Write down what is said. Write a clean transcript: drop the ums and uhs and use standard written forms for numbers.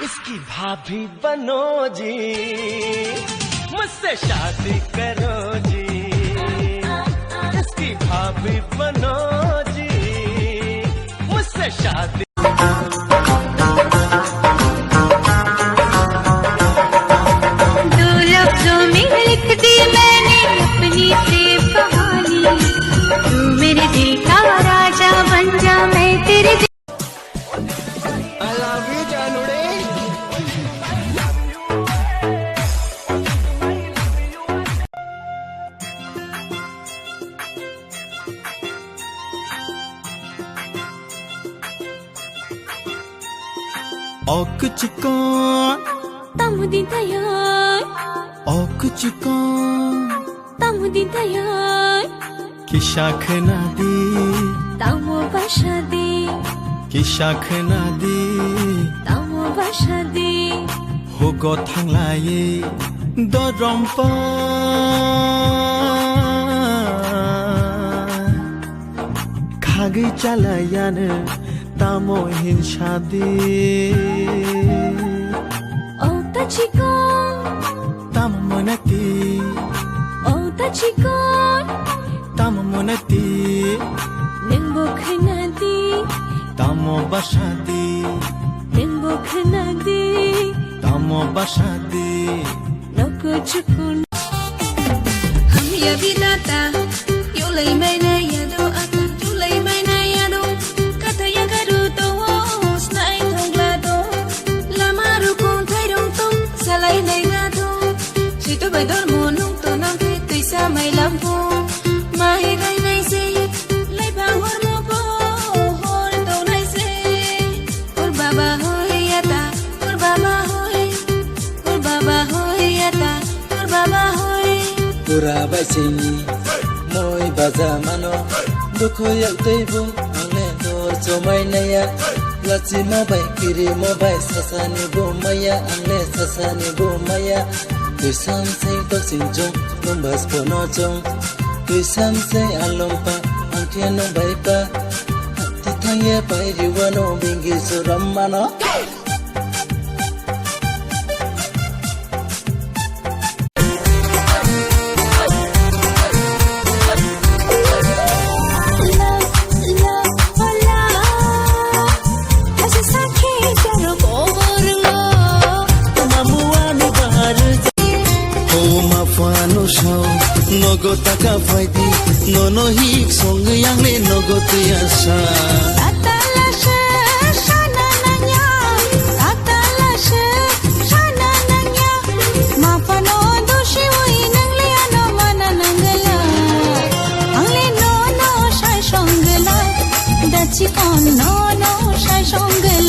इसकी भाभी बनो जी, मुझसे शादी करो जी। इसकी भाभी बनो जी, मुझसे शादी। दो लफ्जों में लिख दी मैंने अपनी प्रेम कहानी। तू मेरे दिल का राजा बन जा, मैं तेरे दिल। I love you जानूड़े। Tamudin tayoy, tamudin tayoy, कि शाख ना दी, tamo bashadi, कि शाख ना दी, tamo bashadi, होगो थांलाये दरम्पा। खागी चलायानो तामो हिंसादी। oh tachiko, तामो मनती, oh tachiko, तामो मनती, nimbo khnadi, तामो Basadi, nimbo khnadi, तामो Basadi. loko chukun. Hum ya bidata, yo lay mai na ya do ata, yo lay mai na ya do, kata ya garu to os na ai thong la do, lamaru kon thai dong tong, salai nay ga do, si to bai dor mo nung to nang the tui sa mai lam po, ma he gai nay se, lay ba hor mo po, hor to nay se, or baba hoy ata, or baba hoy, or baba hoy ata, or baba hoy. Pura baisini, moi baza mano, doko yak teibu, ane dor somai naya, lati mobai kiri mobai sasani bo maya, ane sasani bo maya. Tui sam say tok sing jong, numbas pono jong. Tui sam say alompa, angke nong bai pa. Titang ye bai riwano bingi suram mano. Nogo taka faidi, nono hik song yang le nogo tiasa. Atalashe shana nanya, atalashe shana nanya. Mapano doshi oi nangle ano mana nangala, angle no no shai shongla, dachi kon no no shai shongla.